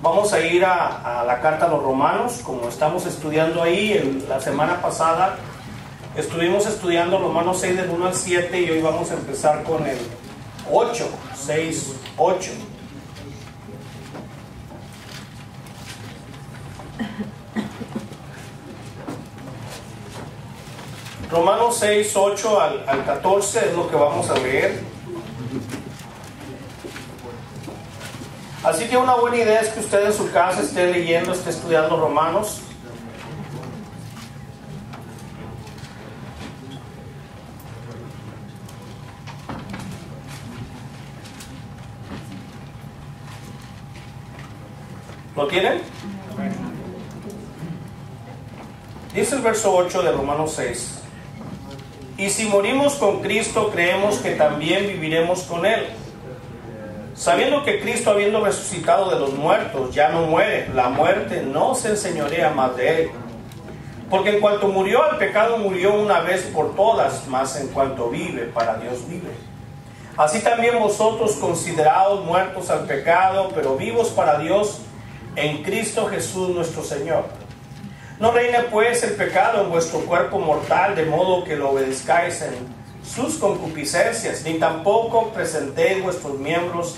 Vamos a ir a la carta a los Romanos, como estamos estudiando ahí. La semana pasada estuvimos estudiando Romanos 6 del 1 al 7 y hoy vamos a empezar con el 8, 6, 8. Romanos 6, 8 al 14 es lo que vamos a leer. Así que una buena idea es que usted en su casa esté leyendo, esté estudiando Romanos. ¿Lo tienen? Dice el verso 8 de Romanos 6. Y si morimos con Cristo, creemos que también viviremos con Él. Sabiendo que Cristo, habiendo resucitado de los muertos, ya no muere, la muerte no se enseñorea más de Él. Porque en cuanto murió al pecado, murió una vez por todas, mas en cuanto vive, para Dios vive. Así también vosotros, considerados muertos al pecado, pero vivos para Dios, en Cristo Jesús nuestro Señor. No reine pues el pecado en vuestro cuerpo mortal, de modo que lo obedezcáis en sus concupiscencias, ni tampoco presentéis vuestros miembros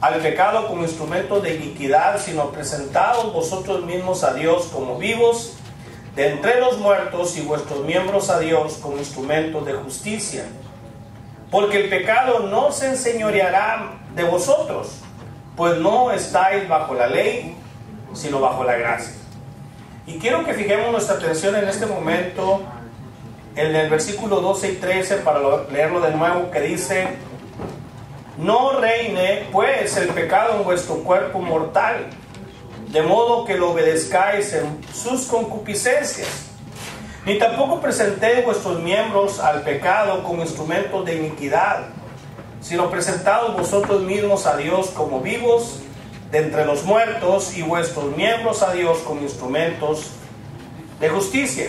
al pecado como instrumentos de iniquidad, sino presentaos vosotros mismos a Dios como vivos de entre los muertos, y vuestros miembros a Dios como instrumentos de justicia. Porque el pecado no se enseñoreará de vosotros, pues no estáis bajo la ley, sino bajo la gracia. Y quiero que fijemos nuestra atención en este momento en el versículo 12 y 13 para leerlo de nuevo, que dice: no reine pues el pecado en vuestro cuerpo mortal, de modo que lo obedezcáis en sus concupiscencias, ni tampoco presentéis vuestros miembros al pecado como instrumentos de iniquidad, sino presentaos vosotros mismos a Dios como vivos de entre los muertos, y vuestros miembros a Dios como instrumentos de justicia.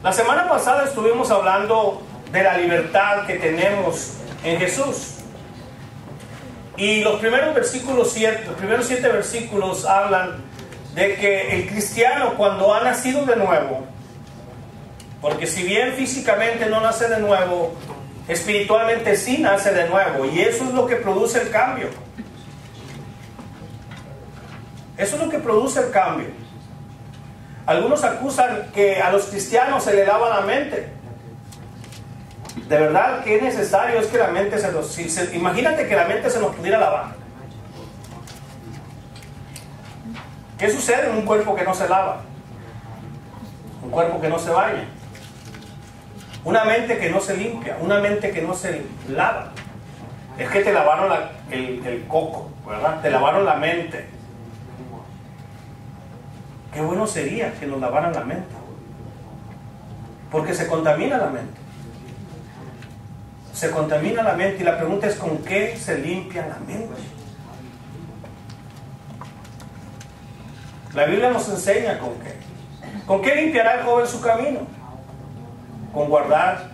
La semana pasada estuvimos hablando de la libertad que tenemos en Jesús. Y los primeros versículos, los primeros 7 versículos hablan de que el cristiano, cuando ha nacido de nuevo, porque si bien físicamente no nace de nuevo, espiritualmente sí nace de nuevo, y eso es lo que produce el cambio. Eso es lo que produce el cambio. Algunos acusan que a los cristianos se les lava la mente. De verdad que es necesario es que la mente imagínate que la mente se nos pudiera lavar. ¿Qué sucede en un cuerpo que no se lava? Un cuerpo que no se baña. Una mente que no se limpia, una mente que no se lava. Es que te lavaron el coco, ¿verdad? Te lavaron la mente. Qué bueno sería que nos lavaran la mente, porque se contamina la mente. Se contamina la mente, y la pregunta es: ¿con qué se limpia la mente? La Biblia nos enseña con qué. ¿Con qué limpiará el joven su camino? Con guardar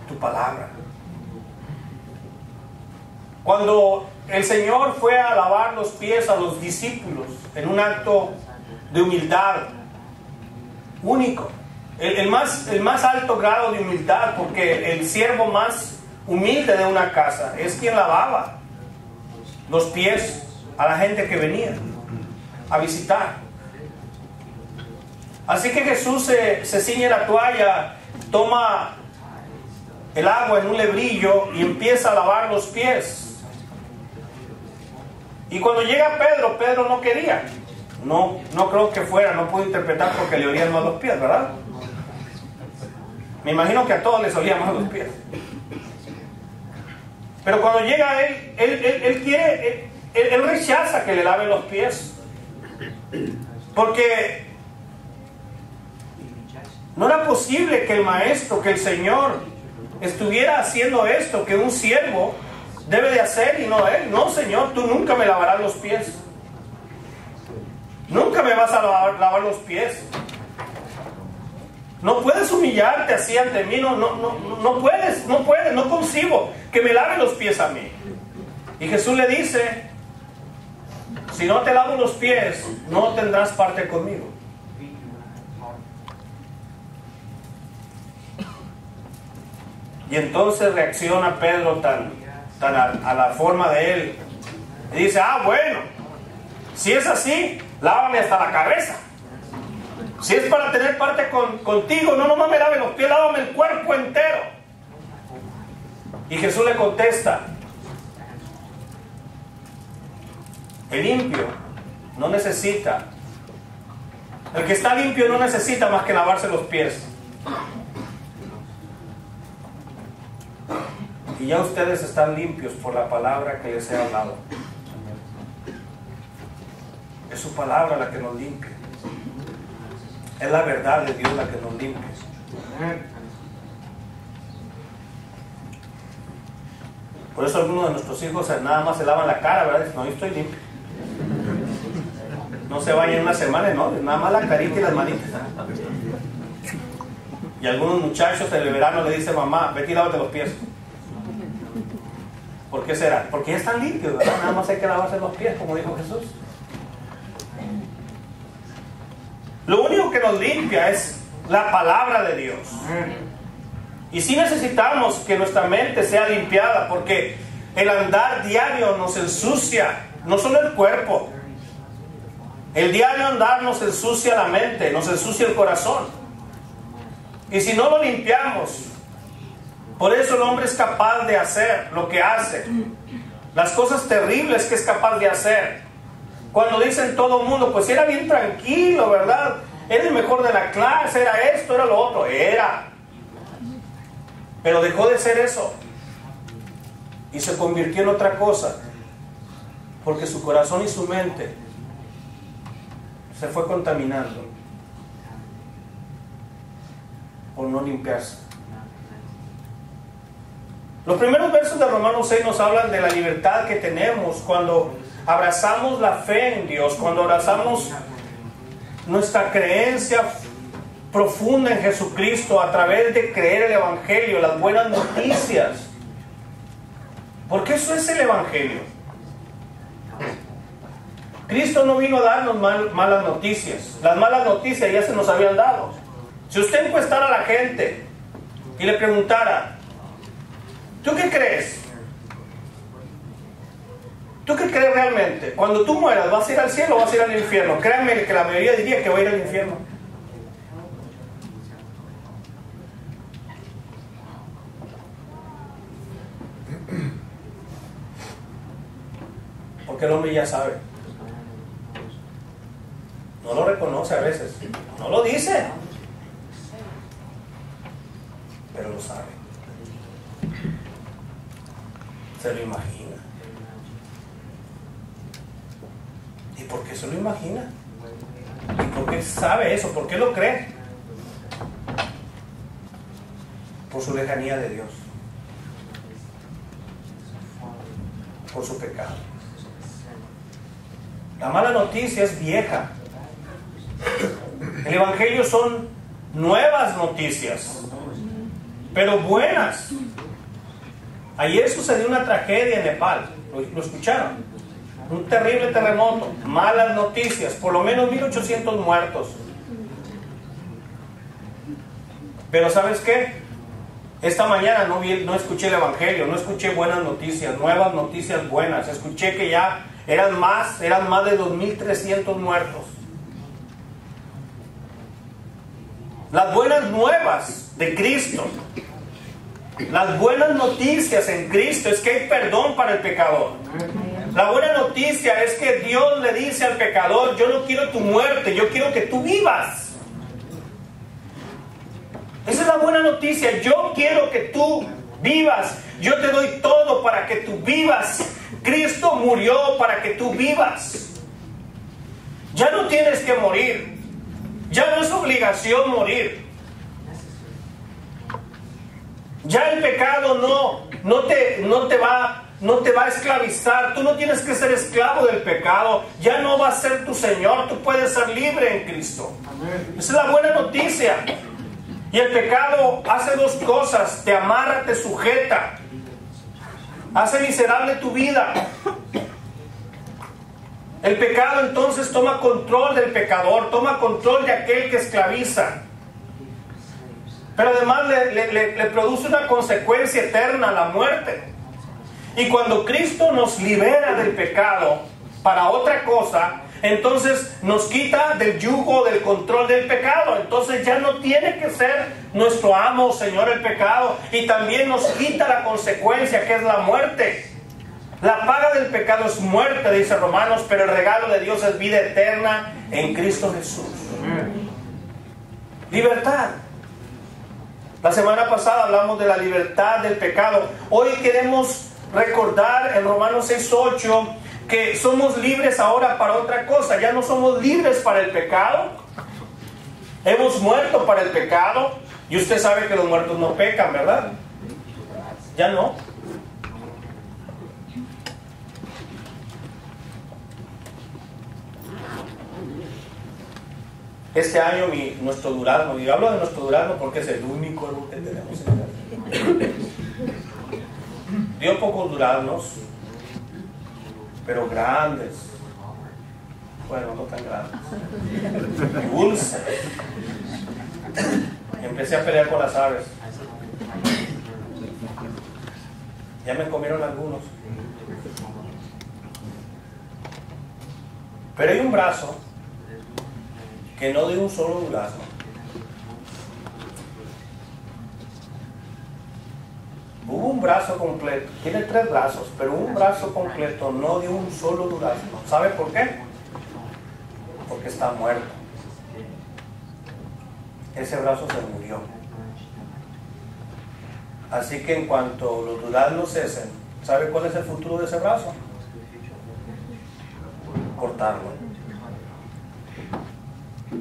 tu palabra. Cuando el Señor fue a lavar los pies a los discípulos en un acto de humildad único, el más alto grado de humildad, porque el siervo más humilde de una casa es quien lavaba los pies a la gente que venía a visitar. Así que Jesús se ciñe la toalla, toma el agua en un lebrillo y empieza a lavar los pies. Y cuando llega Pedro no quería. No creo que fuera, no puedo interpretar porque le olían más los pies, ¿verdad? Me imagino que a todos les olían más los pies. Pero cuando llega él rechaza que le laven los pies. Porque no era posible que el maestro, que el Señor estuviera haciendo esto que un siervo debe de hacer, y no él. No, Señor, tú nunca me lavarás los pies. Nunca me vas a lavar los pies. No puedes humillarte así ante mí, no puedes, no concibo que me lave los pies a mí. Y Jesús le dice, si no te lavo los pies, no tendrás parte conmigo. Y entonces reacciona Pedro tan a la forma de él. Y dice, bueno, si es así, lávame hasta la cabeza. Si es para tener parte contigo, no me lave los pies, lávame el cuerpo entero. Y Jesús le contesta, el limpio no necesita, el que está limpio no necesita más que lavarse los pies. Y ya ustedes están limpios por la palabra que les he hablado. Es su palabra la que nos limpia. Es la verdad de Dios la que nos limpia. Por eso algunos de nuestros hijos nada más se lavan la cara, ¿verdad? Dicen, no, yo estoy limpio. No se bañan una semana, no, nada más la carita y las manitas. Y algunos muchachos en el verano le dicen, mamá, vete y lávate los pies. ¿Por qué será? Porque ya están limpios, ¿verdad? Nada más hay que lavarse los pies, como dijo Jesús. Lo único que nos limpia es la palabra de Dios. Y sí necesitamos que nuestra mente sea limpiada, porque el andar diario nos ensucia, no solo el cuerpo. El diario andar nos ensucia la mente, nos ensucia el corazón. Y si no lo limpiamos, por eso el hombre es capaz de hacer lo que hace, las cosas terribles que es capaz de hacer. Cuando dicen todo el mundo, pues era bien tranquilo, ¿verdad? Era el mejor de la clase, era esto, era lo otro, era. Pero dejó de ser eso y se convirtió en otra cosa, porque su corazón y su mente se fue contaminando por no limpiarse. Los primeros versos de Romanos 6 nos hablan de la libertad que tenemos cuando abrazamos la fe en Dios, cuando abrazamos nuestra creencia profunda en Jesucristo a través de creer el Evangelio, las buenas noticias. Porque eso es el Evangelio. Cristo no vino a darnos malas noticias. Las malas noticias ya se nos habían dado. Si usted encuestara a la gente y le preguntara, ¿tú qué crees? ¿Tú qué crees realmente? Cuando tú mueras, ¿vas a ir al cielo o vas a ir al infierno? Créanme que la mayoría diría que va a ir al infierno. Porque el hombre ya sabe. No lo reconoce a veces. No lo dice. Pero lo sabe. Se lo imagina. ¿Y por qué se lo imagina? ¿Y por qué sabe eso? ¿Por qué lo cree? Por su lejanía de Dios. Por su pecado. La mala noticia es vieja. El Evangelio son nuevas noticias, pero buenas. Ayer sucedió una tragedia en Nepal. ¿Lo escucharon? Un terrible terremoto, malas noticias, por lo menos 1800 muertos. Pero ¿sabes qué? Esta mañana no escuché el Evangelio, no escuché buenas noticias, nuevas noticias buenas. Escuché que ya eran más de 2300 muertos. Las buenas nuevas de Cristo, las buenas noticias en Cristo es que hay perdón para el pecador. La buena noticia es que Dios le dice al pecador, yo no quiero tu muerte, yo quiero que tú vivas. Esa es la buena noticia, yo quiero que tú vivas, yo te doy todo para que tú vivas. Cristo murió para que tú vivas. Ya no tienes que morir, ya no es obligación morir. Ya el pecado no te va a esclavizar. Tú no tienes que ser esclavo del pecado. Ya no va a ser tu Señor. Tú puedes ser libre en Cristo. Esa es la buena noticia. Y el pecado hace dos cosas: te amarra, te sujeta, hace miserable tu vida. El pecado entonces toma control del pecador, toma control de aquel que esclaviza. Pero además le produce una consecuencia eterna, la muerte. Y cuando Cristo nos libera del pecado para otra cosa, entonces nos quita del yugo, del control del pecado. Entonces ya no tiene que ser nuestro amo, Señor, el pecado. Y también nos quita la consecuencia, que es la muerte. La paga del pecado es muerte, dice Romanos, pero el regalo de Dios es vida eterna en Cristo Jesús. Libertad. La semana pasada hablamos de la libertad del pecado. Hoy queremos recordar en Romanos 6:8 que somos libres ahora para otra cosa. Ya no somos libres para el pecado. Hemos muerto para el pecado. Y usted sabe que los muertos no pecan, ¿verdad? Ya no. Este año nuestro durazno, y hablo de nuestro durazno porque es el único árbol que tenemos en casa, dio pocos duraznos, pero grandes. Bueno, no tan grandes. Dulces. Empecé a pelear con las aves. Ya me comieron algunos. Pero hay un brazo que no dio un solo durazno. Hubo un brazo completo, tiene 3 brazos, pero un brazo completo no dio un solo durazno. ¿Sabe por qué? Porque está muerto. Ese brazo se murió. Así que en cuanto los duraznos cesen, ¿sabe cuál es el futuro de ese brazo? Cortarlo.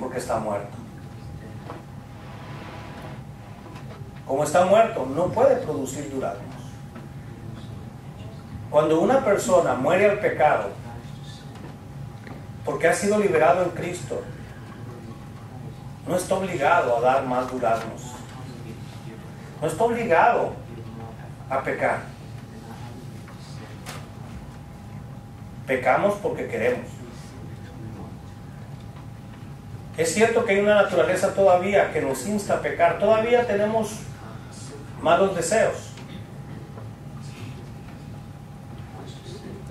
Porque está muerto. Como está muerto, no puede producir duraznos. Cuando una persona muere al pecado porque ha sido liberado en Cristo, no está obligado a dar más duraznos. No está obligado a pecar. Pecamos porque queremos. Es cierto que hay una naturaleza todavía que nos insta a pecar. Todavía tenemos malos deseos.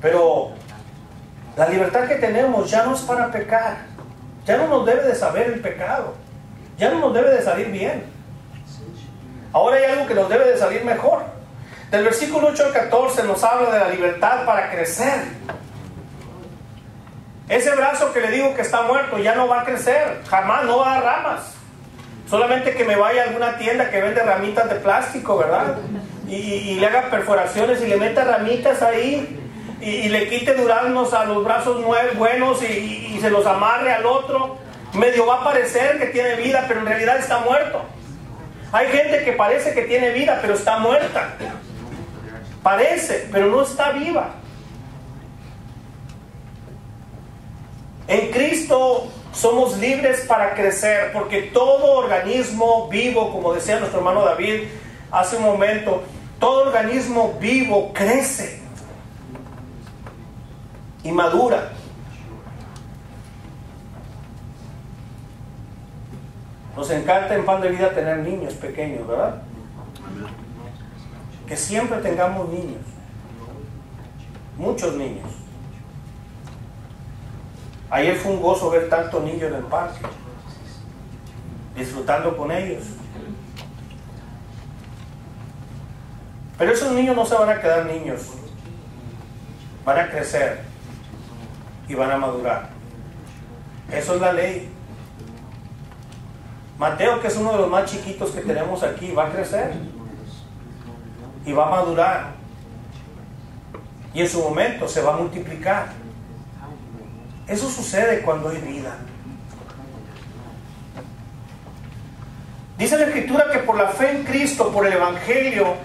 Pero la libertad que tenemos ya no es para pecar. Ya no nos debe de saber el pecado. Ya no nos debe de salir bien. Ahora hay algo que nos debe de salir mejor. Del versículo 8 al 14 nos habla de la libertad para crecer. Ese brazo que le digo que está muerto ya no va a crecer, jamás, no va a dar ramas. Solamente que me vaya a alguna tienda que vende ramitas de plástico, ¿verdad? Y le haga perforaciones y le meta ramitas ahí y le quite duraznos a los brazos buenos y se los amarre al otro. Medio va a parecer que tiene vida, pero en realidad está muerto. Hay gente que parece que tiene vida, pero está muerta. Parece, pero no está viva. En Cristo somos libres para crecer, porque todo organismo vivo, como decía nuestro hermano David hace un momento, todo organismo vivo crece y madura. Nos encanta en Pan de Vida tener niños pequeños, ¿verdad? Que siempre tengamos niños, muchos niños. Ayer fue un gozo ver tantos niños en el parque, disfrutando con ellos. Pero esos niños no se van a quedar niños, van a crecer y van a madurar. Eso es la ley. Mateo, que es uno de los más chiquitos que tenemos aquí, va a crecer y va a madurar, y en su momento se va a multiplicar. Eso sucede cuando hay vida. Dice la Escritura que por la fe en Cristo, por el Evangelio,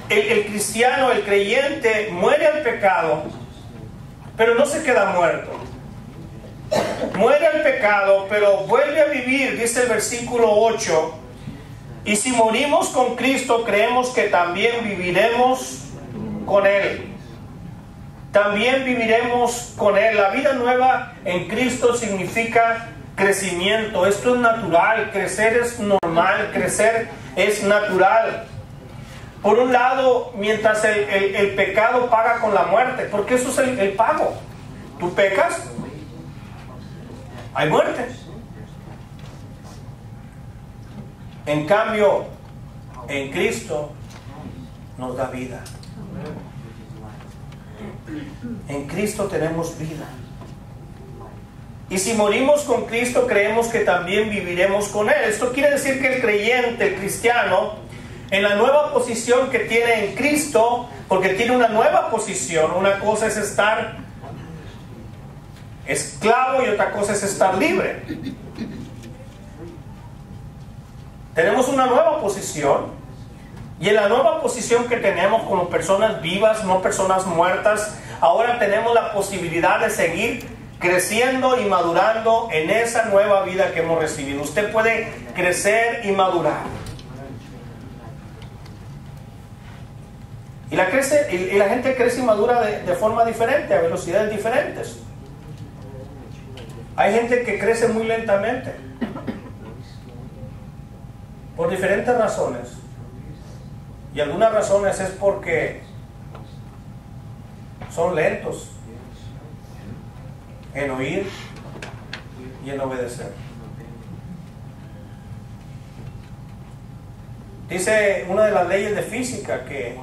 el cristiano, el creyente, muere al pecado, pero no se queda muerto. Muere al pecado, pero vuelve a vivir, dice el versículo 8, Y si morimos con Cristo, creemos que también viviremos con Él. También viviremos con Él. La vida nueva en Cristo significa crecimiento. Esto es natural. Crecer es normal. Crecer es natural. Por un lado, mientras el pecado paga con la muerte, porque eso es el pago. Tú pecas, hay muerte. En cambio, en Cristo nos da vida. En Cristo tenemos vida. Y si morimos con Cristo, creemos que también viviremos con Él. Esto quiere decir que el creyente, el cristiano, en la nueva posición que tiene en Cristo, porque tiene una nueva posición, una cosa es estar esclavo y otra cosa es estar libre. Tenemos una nueva posición, y en la nueva posición que tenemos como personas vivas, no personas muertas, ahora tenemos la posibilidad de seguir creciendo y madurando en esa nueva vida que hemos recibido. Usted puede crecer y madurar. Y la gente crece y madura de forma diferente, a velocidades diferentes. Hay gente que crece muy lentamente, por diferentes razones. Y algunas razones es porque son lentos en oír y en obedecer. Dice una de las leyes de física que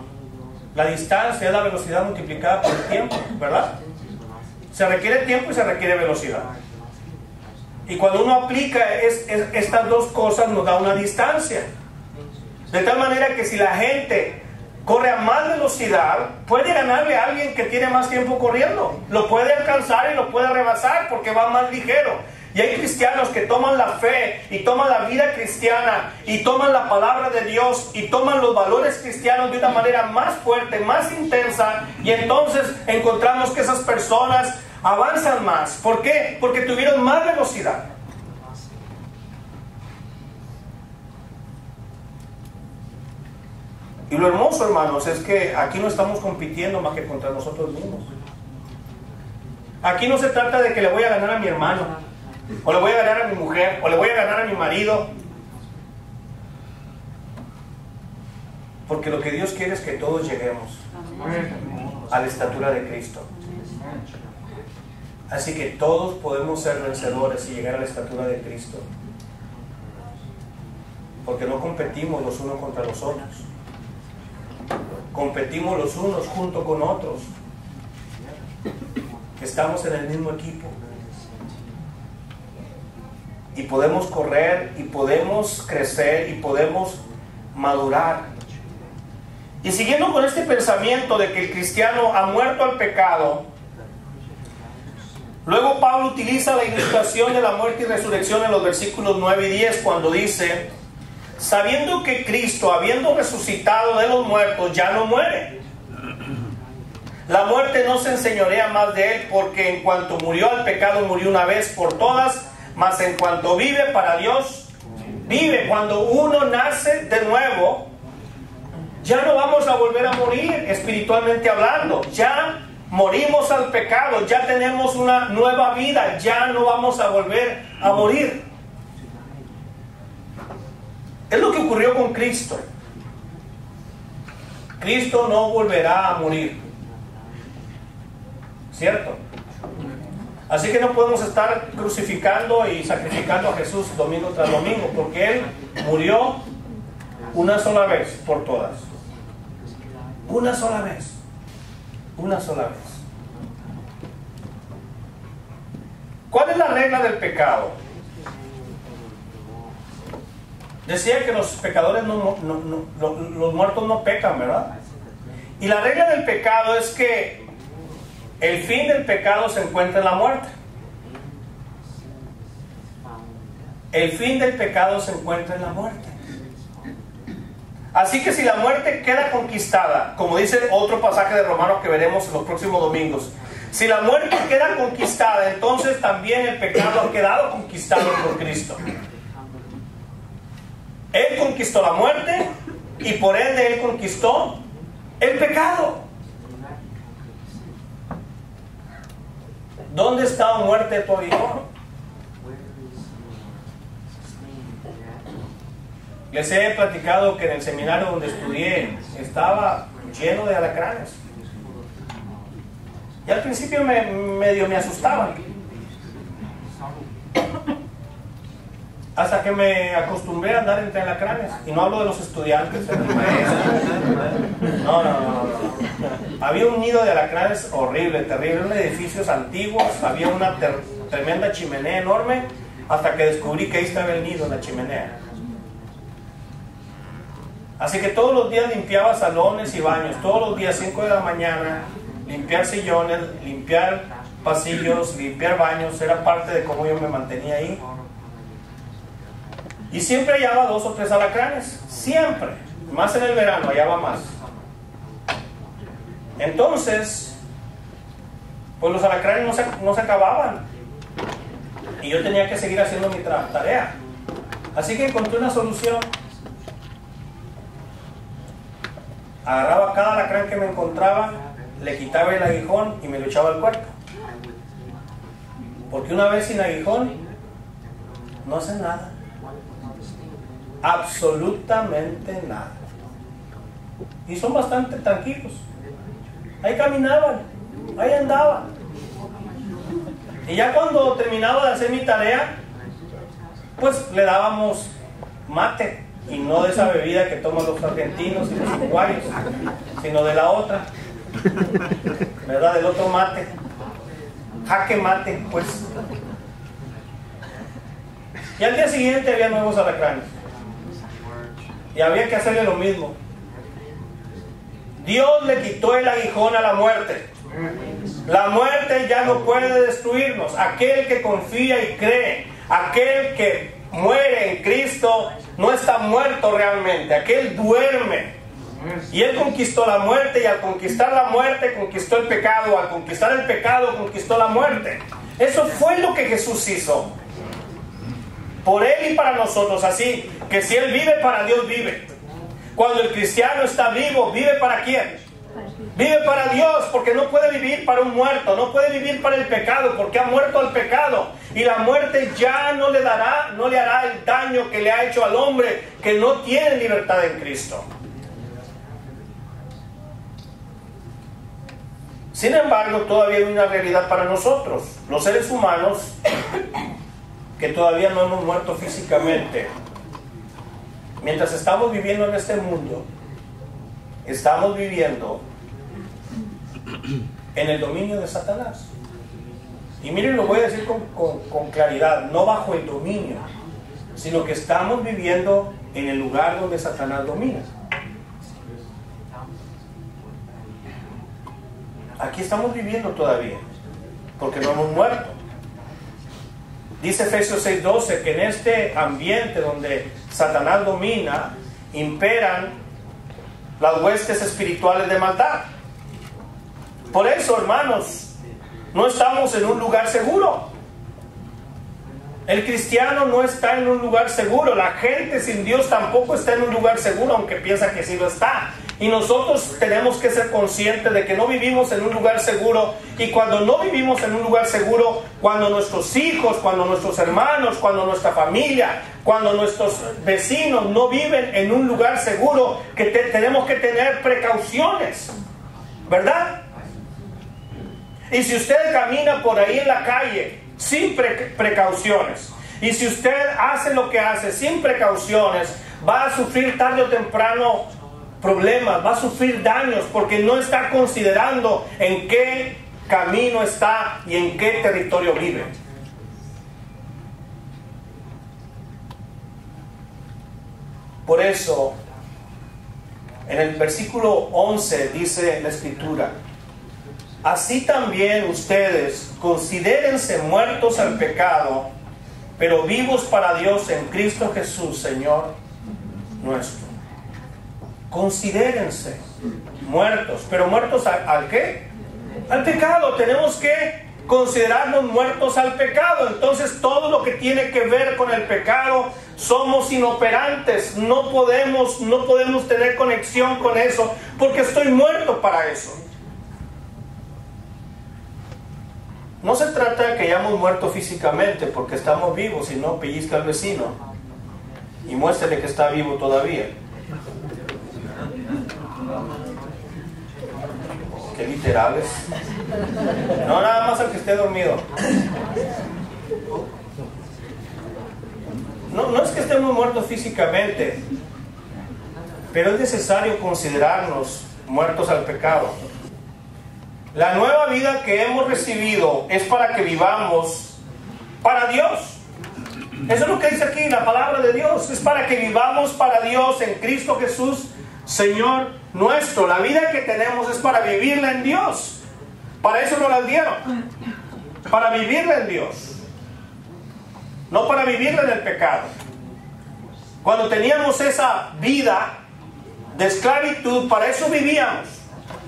la distancia es la velocidad multiplicada por el tiempo, ¿verdad? Se requiere tiempo y se requiere velocidad. Y cuando uno aplica estas dos cosas, nos da una distancia. De tal manera que si la gente corre a más velocidad, puede ganarle a alguien que tiene más tiempo corriendo. Lo puede alcanzar y lo puede rebasar porque va más ligero. Y hay cristianos que toman la fe y toman la vida cristiana y toman la palabra de Dios y toman los valores cristianos de una manera más fuerte, más intensa, y entonces encontramos que esas personas avanzan más. ¿Por qué? Porque tuvieron más velocidad. Y lo hermoso, hermanos, es que aquí no estamos compitiendo más que contra nosotros mismos. Aquí no se trata de que le voy a ganar a mi hermano, o le voy a ganar a mi mujer, o le voy a ganar a mi marido. Porque lo que Dios quiere es que todos lleguemos a la estatura de Cristo. Así que todos podemos ser vencedores y llegar a la estatura de Cristo. Porque no competimos los unos contra los otros. Competimos los unos junto con otros. Estamos en el mismo equipo. Y podemos correr, y podemos crecer, y podemos madurar. Y siguiendo con este pensamiento de que el cristiano ha muerto al pecado, luego Pablo utiliza la ilustración de la muerte y resurrección en los versículos 9 y 10 cuando dice: sabiendo que Cristo, habiendo resucitado de los muertos, ya no muere. La muerte no se enseñorea más de él, porque en cuanto murió al pecado, murió una vez por todas, mas en cuanto vive para Dios, vive. Cuando uno nace de nuevo, ya no vamos a volver a morir espiritualmente hablando. Ya morimos al pecado, ya tenemos una nueva vida, ya no vamos a volver a morir. Es lo que ocurrió con Cristo. Cristo no volverá a morir, ¿cierto? Así que no podemos estar crucificando y sacrificando a Jesús domingo tras domingo, porque Él murió una sola vez por todas. Una sola vez. Una sola vez. ¿Cuál es la regla del pecado? Decía que los pecadores los muertos no pecan, ¿verdad? Y la regla del pecado es que el fin del pecado se encuentra en la muerte. El fin del pecado se encuentra en la muerte. Así que si la muerte queda conquistada, como dice otro pasaje de Romanos que veremos en los próximos domingos, si la muerte queda conquistada, entonces también el pecado ha quedado conquistado por Cristo. Él conquistó la muerte y por ende Él conquistó el pecado. ¿Dónde está la muerte de tu aguijón? Les he platicado que en el seminario donde estudié estaba lleno de alacranes. Y al principio medio me asustaban. Hasta que me acostumbré a andar entre alacranes. Y no hablo de los estudiantes, de los maestros. No. Había un nido de alacranes horrible, terrible. Eran edificios antiguos. Había una tremenda chimenea enorme. Hasta que descubrí que ahí estaba el nido en la chimenea. Así que todos los días limpiaba salones y baños. Todos los días, 5 de la mañana, limpiar sillones, limpiar pasillos, limpiar baños. Era parte de cómo yo me mantenía ahí. Y siempre hallaba 2 o 3 alacranes, siempre, más en el verano hallaba más. Entonces, pues los alacranes no se acababan y yo tenía que seguir haciendo mi tarea. Así que encontré una solución. Agarraba cada alacrán que me encontraba, le quitaba el aguijón y me lo echaba al cuerpo. Porque una vez sin aguijón, no hace nada. Absolutamente nada. Y son bastante tranquilos. Ahí caminaban, ahí andaban. Y ya cuando terminaba de hacer mi tarea, pues le dábamos mate. Y no de esa bebida que toman los argentinos y los uruguayos, sino de la otra, ¿verdad? Del otro mate. Jaque mate, pues. Y al día siguiente había nuevos alacranes. Y había que hacerle lo mismo. Dios le quitó el aguijón a la muerte. La muerte ya no puede destruirnos. Aquel que confía y cree, aquel que muere en Cristo, no está muerto realmente. Aquel duerme. Y Él conquistó la muerte, y al conquistar la muerte, conquistó el pecado. Al conquistar el pecado, conquistó la muerte. Eso fue lo que Jesús hizo. Por Él y para nosotros. Así que si Él vive, para Dios vive. Cuando el cristiano está vivo, ¿vive para quién? Vive para Dios, porque no puede vivir para un muerto. No puede vivir para el pecado, porque ha muerto al pecado. Y la muerte ya no le hará el daño que le ha hecho al hombre que no tiene libertad en Cristo. Sin embargo, todavía hay una realidad para nosotros, los seres humanos, que todavía no hemos muerto físicamente. Mientras estamos viviendo en este mundo, estamos viviendo en el dominio de Satanás. Y miren, lo voy a decir con claridad, no bajo el dominio, sino que estamos viviendo en el lugar donde Satanás domina. Aquí estamos viviendo todavía, porque no hemos muerto. Dice Efesios 6:12 que en este ambiente donde Satanás domina, imperan las huestes espirituales de maldad. Por eso, hermanos, no estamos en un lugar seguro. El cristiano no está en un lugar seguro. La gente sin Dios tampoco está en un lugar seguro, aunque piensa que sí lo está. Y nosotros tenemos que ser conscientes de que no vivimos en un lugar seguro. Y cuando no vivimos en un lugar seguro, cuando nuestros hijos, cuando nuestros hermanos, cuando nuestra familia, cuando nuestros vecinos no viven en un lugar seguro, que tenemos que tener precauciones, ¿verdad? Y si usted camina por ahí en la calle sin precauciones, y si usted hace lo que hace sin precauciones, va a sufrir tarde o temprano problemas, va a sufrir daños, porque no está considerando en qué camino está y en qué territorio vive. Por eso, en el versículo 11 dice la Escritura: así también ustedes considérense muertos al pecado, pero vivos para Dios en Cristo Jesús, Señor nuestro. Considérense muertos, pero muertos ¿al qué? Al pecado. Tenemos que considerarnos muertos al pecado. Entonces todo lo que tiene que ver con el pecado Somos inoperantes, no podemos tener conexión con eso, porque estoy muerto para eso. No se trata de que hayamos muerto físicamente, porque estamos vivos, si no, pellizca al vecino y muéstrele que está vivo todavía. Qué literales. No, nada más al que esté dormido. No es que estemos muertos físicamente, pero es necesario considerarnos muertos al pecado. La nueva vida que hemos recibido es para que vivamos para Dios. Eso es lo que dice aquí la palabra de Dios. Es para que vivamos para Dios en Cristo Jesús, Señor nuestro. La vida que tenemos es para vivirla en Dios. Para eso nos la dieron. Para vivirla en Dios. No para vivirla en el pecado. Cuando teníamos esa vida de esclavitud, para eso vivíamos.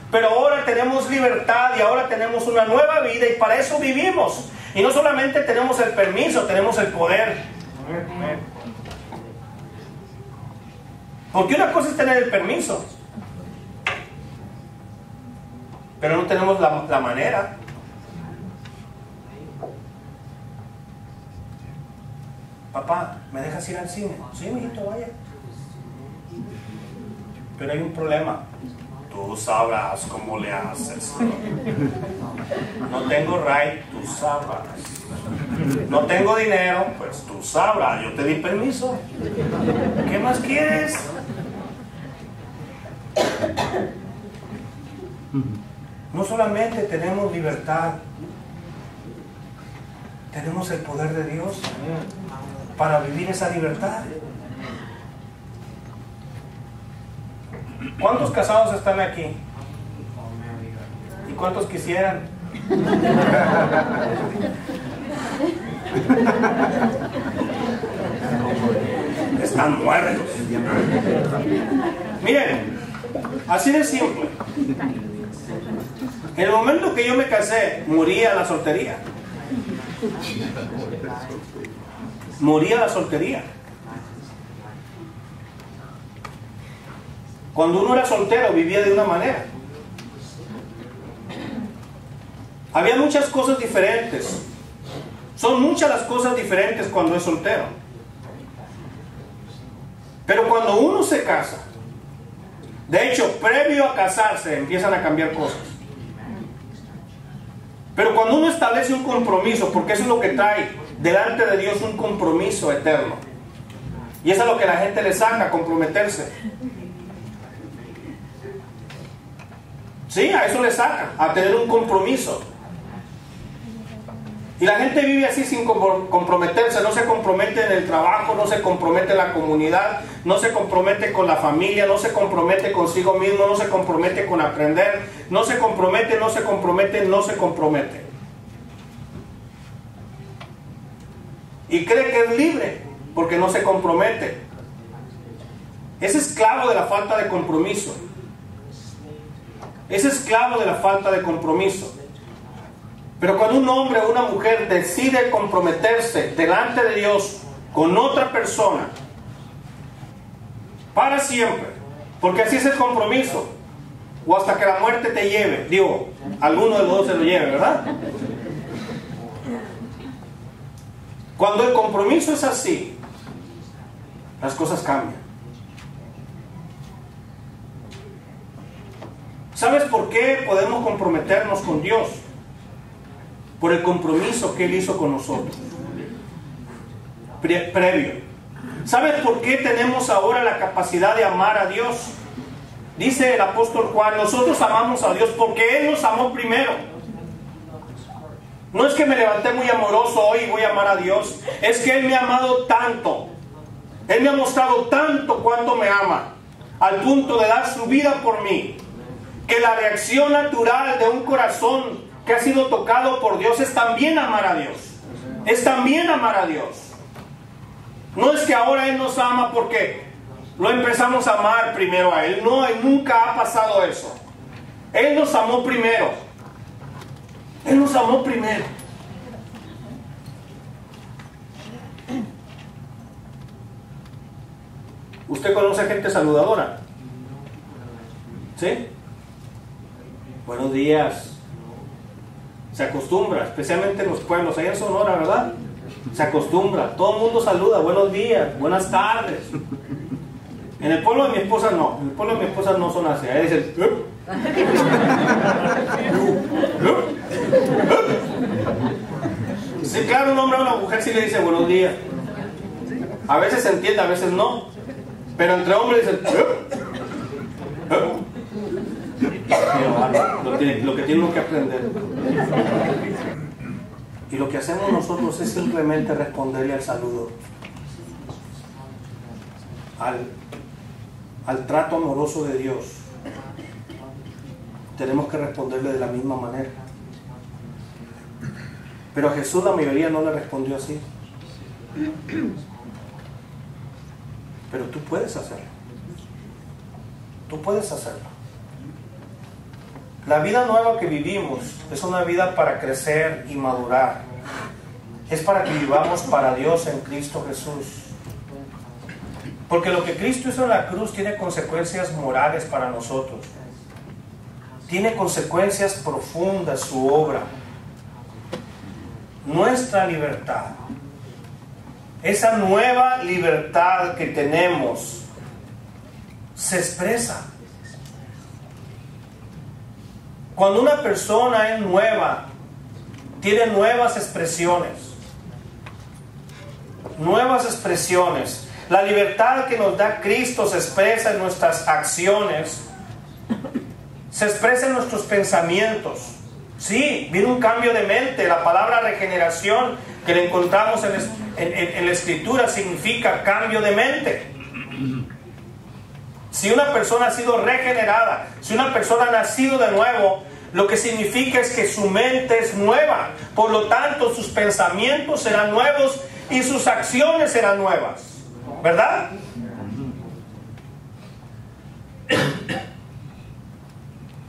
Pero ahora tenemos libertad y ahora tenemos una nueva vida y para eso vivimos. Y no solamente tenemos el permiso, tenemos el poder. Porque una cosa es tener el permiso, pero no tenemos la manera. Papá, ¿me dejas ir al cine? Sí, mijito, vaya. Pero hay un problema. Tú sabrás cómo le haces. No tengo right, tú sabrás. No tengo dinero, pues tú sabrás. Yo te di permiso. ¿Qué más quieres? No solamente tenemos libertad, tenemos el poder de Dios para vivir esa libertad. ¿Cuántos casados están aquí? ¿Y cuántos quisieran? Están muertos. Miren, así de simple. En el momento que yo me casé, moría la soltería. Moría la soltería. Cuando uno era soltero vivía de una manera. Había muchas cosas diferentes. Son muchas las cosas diferentes cuando es soltero. Pero cuando uno se casa, de hecho, previo a casarse empiezan a cambiar cosas. Pero cuando uno establece un compromiso, porque eso es lo que trae delante de Dios, un compromiso eterno. Y eso es lo que la gente le saca, comprometerse. Sí, a eso le saca, a tener un compromiso. Y la gente vive así sin comprometerse, no se compromete en el trabajo, no se compromete en la comunidad, no se compromete con la familia, no se compromete consigo mismo, no se compromete con aprender, no se compromete. Y cree que es libre porque no se compromete. Es esclavo de la falta de compromiso. Es esclavo de la falta de compromiso. Pero cuando un hombre o una mujer decide comprometerse delante de Dios con otra persona para siempre, porque así es el compromiso, o hasta que la muerte te lleve, digo, alguno de los dos se lo lleve, ¿verdad? Cuando el compromiso es así, las cosas cambian. ¿Sabes por qué podemos comprometernos con Dios? Por el compromiso que Él hizo con nosotros. Previo. ¿Sabes por qué tenemos ahora la capacidad de amar a Dios? Dice el apóstol Juan, nosotros amamos a Dios porque Él nos amó primero. No es que me levanté muy amoroso hoy y voy a amar a Dios. Es que Él me ha amado tanto. Él me ha mostrado tanto cuánto me ama, al punto de dar su vida por mí, que la reacción natural de un corazón que ha sido tocado por Dios es también amar a Dios. Es también amar a Dios. No es que ahora Él nos ama porque lo empezamos a amar primero a Él. No, nunca ha pasado eso. Él nos amó primero. Él nos amó primero. ¿Usted conoce gente saludadora? ¿Sí? Buenos días. Se acostumbra, especialmente en los pueblos, allá en Sonora, ¿verdad? Se acostumbra, todo el mundo saluda, buenos días, buenas tardes. En el pueblo de mi esposa no, en el pueblo de mi esposa no son así, ahí dicen sí, claro, un hombre a una mujer sí le dice buenos días. A veces se entiende, a veces no, pero entre hombres dicen lo que tiene uno que aprender. Y lo que hacemos nosotros es simplemente responderle al saludo, al trato amoroso de Dios. Tenemos que responderle de la misma manera. Pero a Jesús la mayoría no le respondió así. Pero tú puedes hacerlo. Tú puedes hacerlo. La vida nueva que vivimos es una vida para crecer y madurar. Es para que vivamos para Dios en Cristo Jesús. Porque lo que Cristo hizo en la cruz tiene consecuencias morales para nosotros. Tiene consecuencias profundas su obra. Nuestra libertad. Esa nueva libertad que tenemos se expresa. Cuando una persona es nueva, tiene nuevas expresiones. Nuevas expresiones. La libertad que nos da Cristo se expresa en nuestras acciones. Se expresa en nuestros pensamientos. Sí, viene un cambio de mente. La palabra regeneración que le encontramos en la Escritura significa cambio de mente. Si una persona ha sido regenerada, si una persona ha nacido de nuevo, lo que significa es que su mente es nueva. Por lo tanto, sus pensamientos serán nuevos y sus acciones serán nuevas. ¿Verdad?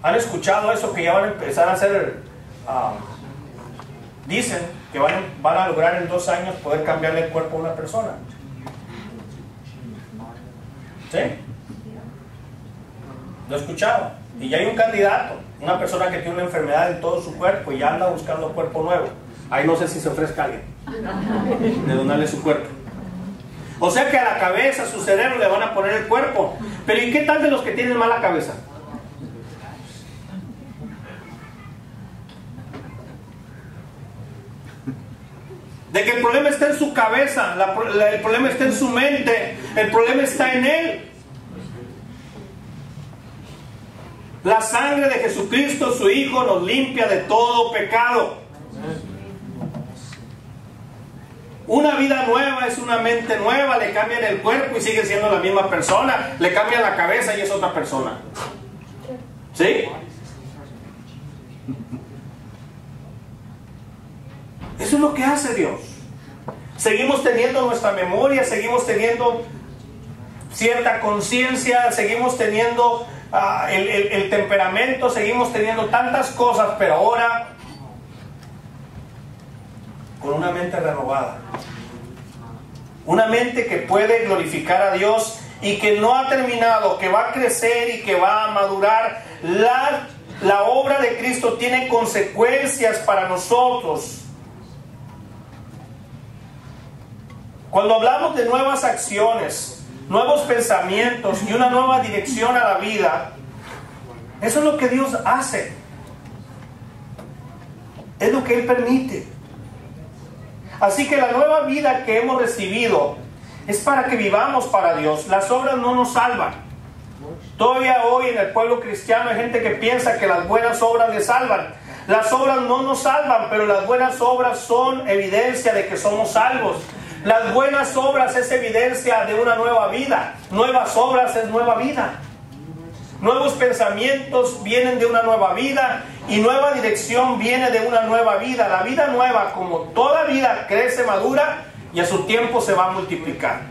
¿Han escuchado eso? Que ya van a empezar a hacer... dicen que van a lograr en 2 años poder cambiarle el cuerpo a una persona. ¿Sí? Lo he escuchado. Y ya hay un candidato, una persona que tiene una enfermedad en todo su cuerpo y ya anda buscando cuerpo nuevo. Ahí no sé si se ofrezca a alguien de donarle su cuerpo. O sea que a la cabeza, a su cerebro le van a poner el cuerpo. Pero ¿y qué tal de los que tienen mala cabeza? De que el problema está en su cabeza, el problema está en su mente, el problema está en él. La sangre de Jesucristo, su Hijo, nos limpia de todo pecado. Una vida nueva es una mente nueva, le cambian el cuerpo y sigue siendo la misma persona, le cambian la cabeza y es otra persona. ¿Sí? Eso es lo que hace Dios. Seguimos teniendo nuestra memoria, seguimos teniendo cierta conciencia, seguimos teniendo el temperamento, seguimos teniendo tantas cosas, pero ahora con una mente renovada. Una mente que puede glorificar a Dios y que no ha terminado, que va a crecer y que va a madurar. La obra de Cristo tiene consecuencias para nosotros. Cuando hablamos de nuevas acciones, nuevos pensamientos y una nueva dirección a la vida, eso es lo que Dios hace. Es lo que Él permite. Así que la nueva vida que hemos recibido es para que vivamos para Dios. Las obras no nos salvan. Todavía hoy en el pueblo cristiano hay gente que piensa que las buenas obras le salvan. Las obras no nos salvan, pero las buenas obras son evidencia de que somos salvos. Las buenas obras es evidencia de una nueva vida. Nuevas obras es nueva vida. Nuevos pensamientos vienen de una nueva vida y nueva dirección viene de una nueva vida. La vida nueva, como toda vida, crece, madura y a su tiempo se va a multiplicar.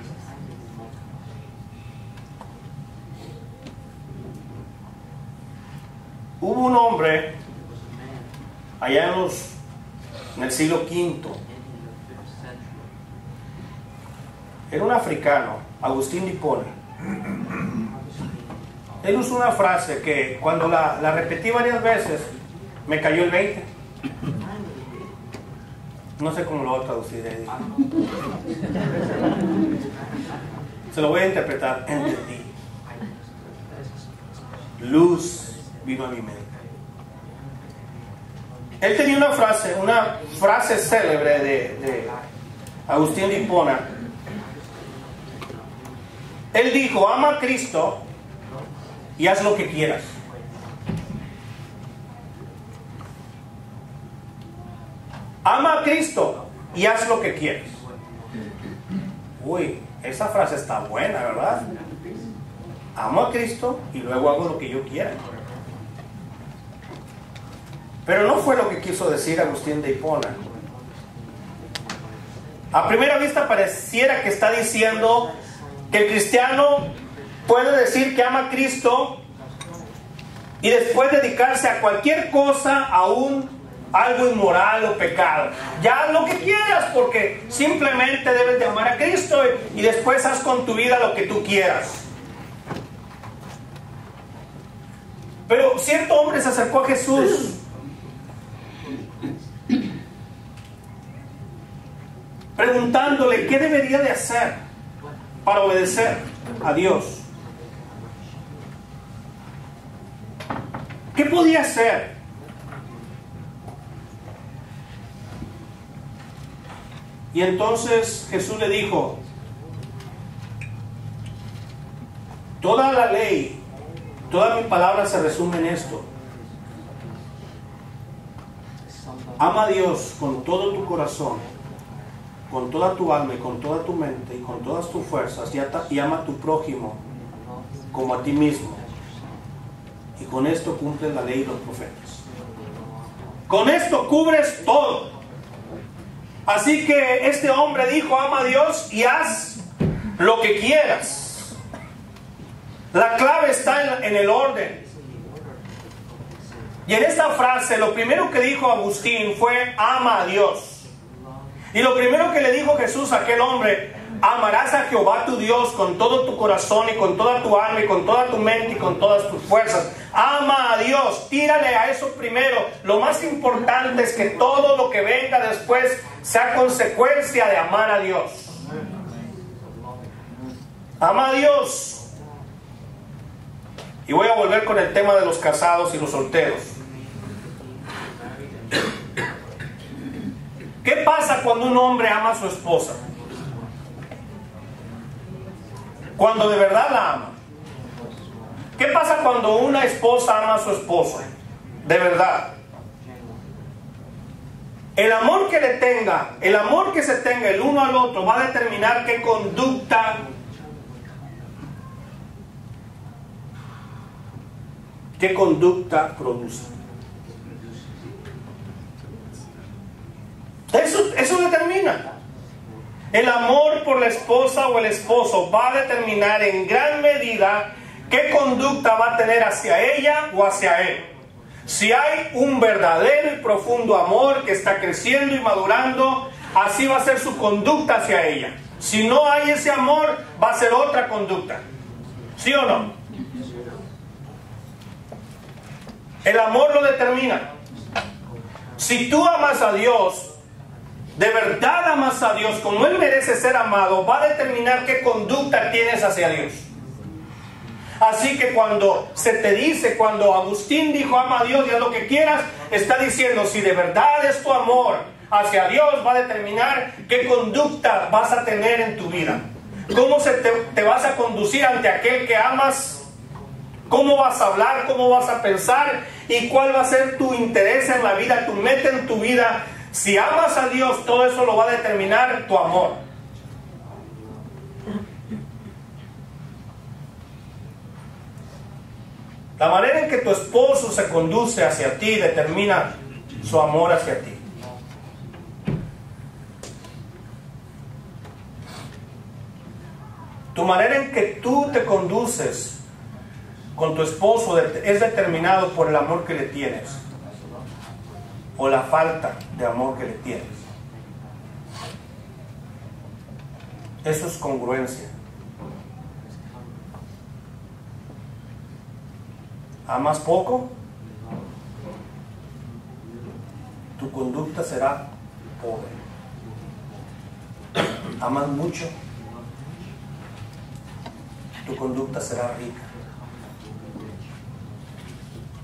Hubo un hombre allá en el siglo V. Era un africano, Agustín de Hipona. Él usó una frase que cuando la repetí varias veces me cayó el 20. No sé cómo lo voy a traducir. Se lo voy a interpretar. Entendí. Luz vino a mi mente. Él tenía una frase célebre de Agustín de Hipona. Él dijo: ama a Cristo y haz lo que quieras. Ama a Cristo y haz lo que quieras. Uy, esa frase está buena, ¿verdad? Amo a Cristo y luego hago lo que yo quiera. Pero no fue lo que quiso decir Agustín de Hipona. A primera vista pareciera que está diciendo que el cristiano puede decir que ama a Cristo y después dedicarse a cualquier cosa, aún algo inmoral o pecado. Ya lo que quieras, porque simplemente debes de amar a Cristo y después haz con tu vida lo que tú quieras. Pero cierto hombre se acercó a Jesús preguntándole qué debería de hacer para obedecer a Dios. ¿Qué podía hacer? Y entonces Jesús le dijo: toda la ley, toda mi palabra se resume en esto. Ama a Dios con todo tu corazón, con toda tu alma y con toda tu mente y con todas tus fuerzas, y ama a tu prójimo como a ti mismo. Y con esto cumples la ley y los profetas. Con esto cubres todo. Así que este hombre dijo: ama a Dios y haz lo que quieras. La clave está en el orden. Y en esta frase lo primero que dijo Agustín fue: ama a Dios. Y lo primero que le dijo Jesús a aquel hombre: amarás a Jehová tu Dios con todo tu corazón y con toda tu alma y con toda tu mente y con todas tus fuerzas. Ama a Dios, tírale a eso primero. Lo más importante es que todo lo que venga después sea consecuencia de amar a Dios. Ama a Dios. Y voy a volver con el tema de los casados y los solteros. ¿Qué pasa cuando un hombre ama a su esposa? Cuando de verdad la ama. ¿Qué pasa cuando una esposa ama a su esposo? De verdad. El amor que le tenga, el amor que se tenga el uno al otro va a determinar qué conducta produce. Eso determina. El amor por la esposa o el esposo va a determinar en gran medida qué conducta va a tener hacia ella o hacia él. Si hay un verdadero y profundo amor que está creciendo y madurando, así va a ser su conducta hacia ella. Si no hay ese amor, va a ser otra conducta. ¿Sí o no? El amor lo determina. Si tú amas a Dios, de verdad amas a Dios como Él merece ser amado, va a determinar qué conducta tienes hacia Dios. Así que cuando se te dice, cuando Agustín dijo ama a Dios y haz lo que quieras, está diciendo si de verdad es tu amor hacia Dios, va a determinar qué conducta vas a tener en tu vida. Cómo te vas a conducir ante aquel que amas, cómo vas a hablar, cómo vas a pensar y cuál va a ser tu interés en la vida, tu meta en tu vida. Si amas a Dios, todo eso lo va a determinar tu amor. La manera en que tu esposo se conduce hacia ti determina su amor hacia ti. Tu manera en que tú te conduces con tu esposo es determinado por el amor que le tienes o la falta de amor que le tienes. Eso es congruencia. ¿Amas poco? Tu conducta será pobre. ¿Amas mucho? Tu conducta será rica.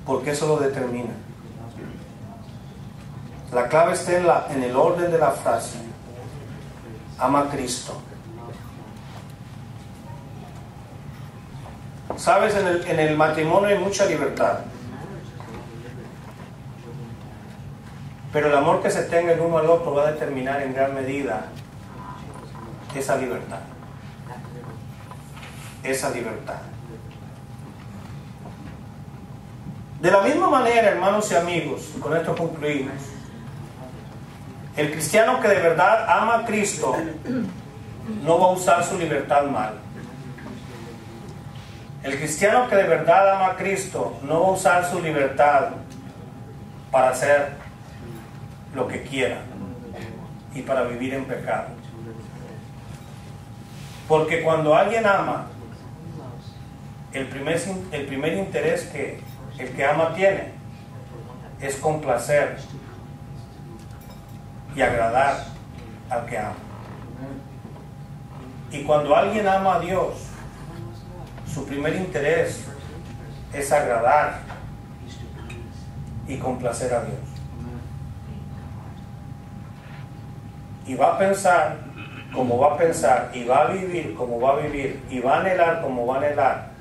Porque eso lo determina. La clave está en el orden de la frase. Ama a Cristo. Sabes, en el matrimonio hay mucha libertad. Pero el amor que se tenga el uno al otro va a determinar en gran medida esa libertad. Esa libertad. De la misma manera, hermanos y amigos, y con esto concluimos, el cristiano que de verdad ama a Cristo no va a usar su libertad mal. El cristiano que de verdad ama a Cristo no va a usar su libertad para hacer lo que quiera y para vivir en pecado. Porque cuando alguien ama, el primer interés que el que ama tiene es complacer y agradar al que ama. Y cuando alguien ama a Dios, su primer interés es agradar y complacer a Dios. Y va a pensar como va a pensar, y va a vivir como va a vivir, y va a anhelar como va a anhelar,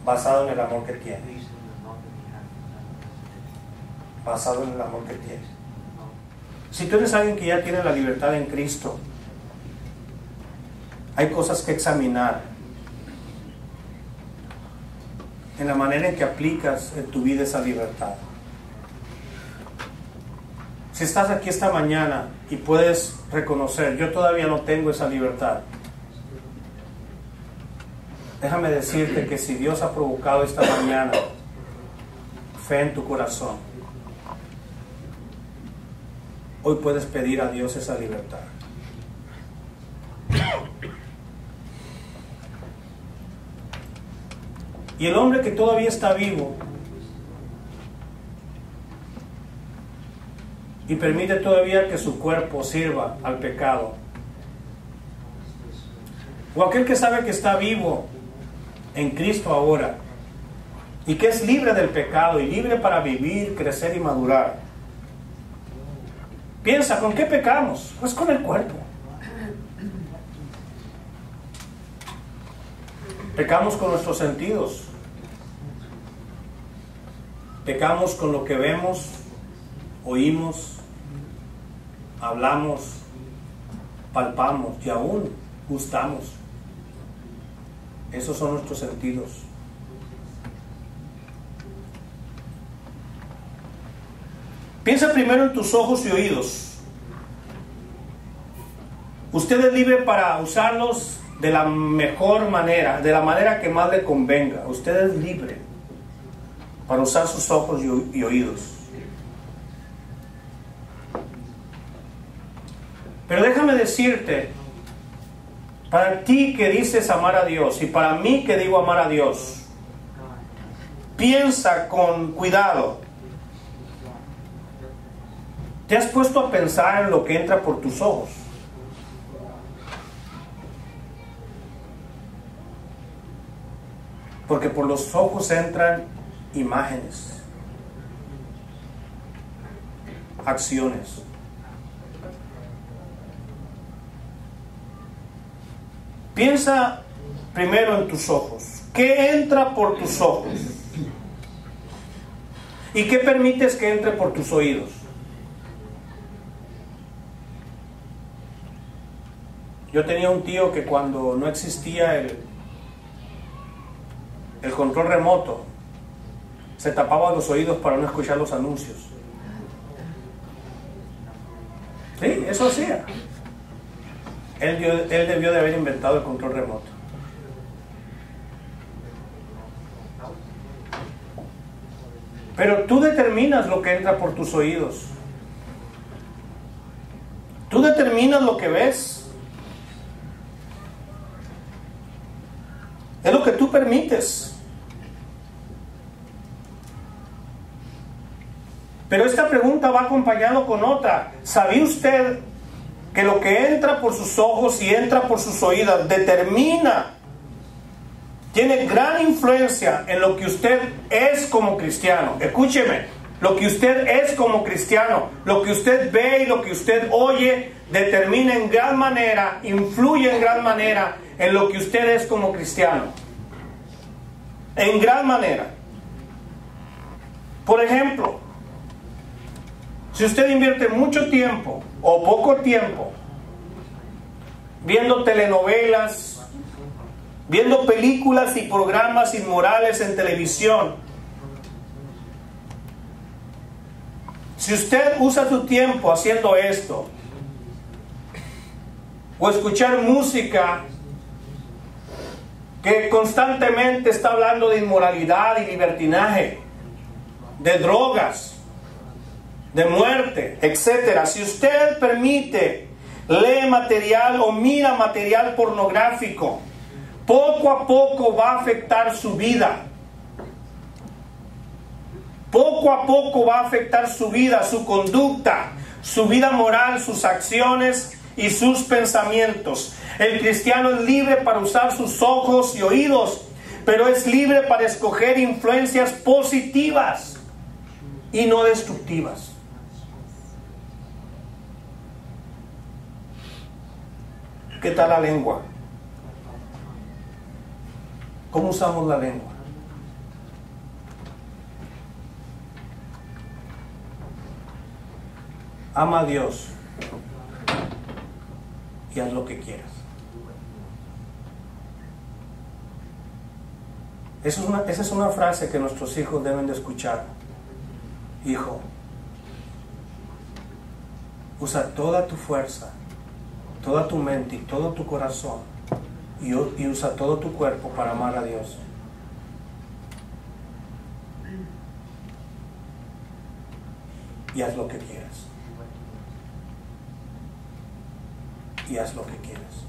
basado en el amor que tiene. Basado en el amor que tiene. Si tú eres alguien que ya tiene la libertad en Cristo, hay cosas que examinar en la manera en que aplicas en tu vida esa libertad. Si estás aquí esta mañana y puedes reconocer, yo todavía no tengo esa libertad, déjame decirte que si Dios ha provocado esta mañana fe en tu corazón, hoy puedes pedir a Dios esa libertad. Y el hombre que todavía está vivo y permite todavía que su cuerpo sirva al pecado, o aquel que sabe que está vivo en Cristo ahora y que es libre del pecado y libre para vivir, crecer y madurar, piensa, ¿con qué pecamos? Pues con el cuerpo. Pecamos con nuestros sentidos. Pecamos con lo que vemos, oímos, hablamos, palpamos y aún gustamos. Esos son nuestros sentidos. Piensa primero en tus ojos y oídos. Usted es libre para usarlos de la mejor manera, de la manera que más le convenga. Usted es libre para usar sus ojos y oídos. Pero déjame decirte, para ti que dices amar a Dios y para mí que digo amar a Dios, piensa con cuidado. ¿Te has puesto a pensar en lo que entra por tus ojos? Porque por los ojos entran imágenes, acciones. Piensa primero en tus ojos. ¿Qué entra por tus ojos? ¿Y qué permites que entre por tus oídos? Yo tenía un tío que cuando no existía el control remoto, se tapaba los oídos para no escuchar los anuncios. Sí, eso hacía. Él debió de haber inventado el control remoto. Pero tú determinas lo que entra por tus oídos. Tú determinas lo que ves. Es lo que tú permites. Pero esta pregunta va acompañado con otra. ¿Sabía usted que lo que entra por sus ojos y entra por sus oídos tiene gran influencia en lo que usted es como cristiano? Escúcheme, lo que usted es como cristiano, lo que usted ve y lo que usted oye, determina en gran manera, influye en gran manera en lo que usted es como cristiano. En gran manera. Por ejemplo, si usted invierte mucho tiempo o poco tiempo viendo telenovelas, viendo películas y programas inmorales en televisión, si usted usa su tiempo haciendo esto, o escuchar música que constantemente está hablando de inmoralidad y libertinaje, de drogas, de muerte, etcétera. Si usted permite, lee material o mira material pornográfico, poco a poco va a afectar su vida. Poco a poco va a afectar su vida, su conducta, su vida moral, sus acciones y sus pensamientos. El cristiano es libre para usar sus ojos y oídos, pero es libre para escoger influencias positivas y no destructivas. ¿Qué tal la lengua? ¿Cómo usamos la lengua? Ama a Dios y haz lo que quieras. Esa es una frase que nuestros hijos deben de escuchar. Hijo, usa toda tu fuerza, toda tu mente y todo tu corazón y usa todo tu cuerpo para amar a Dios. Y haz lo que quieras. Y haz lo que quieras.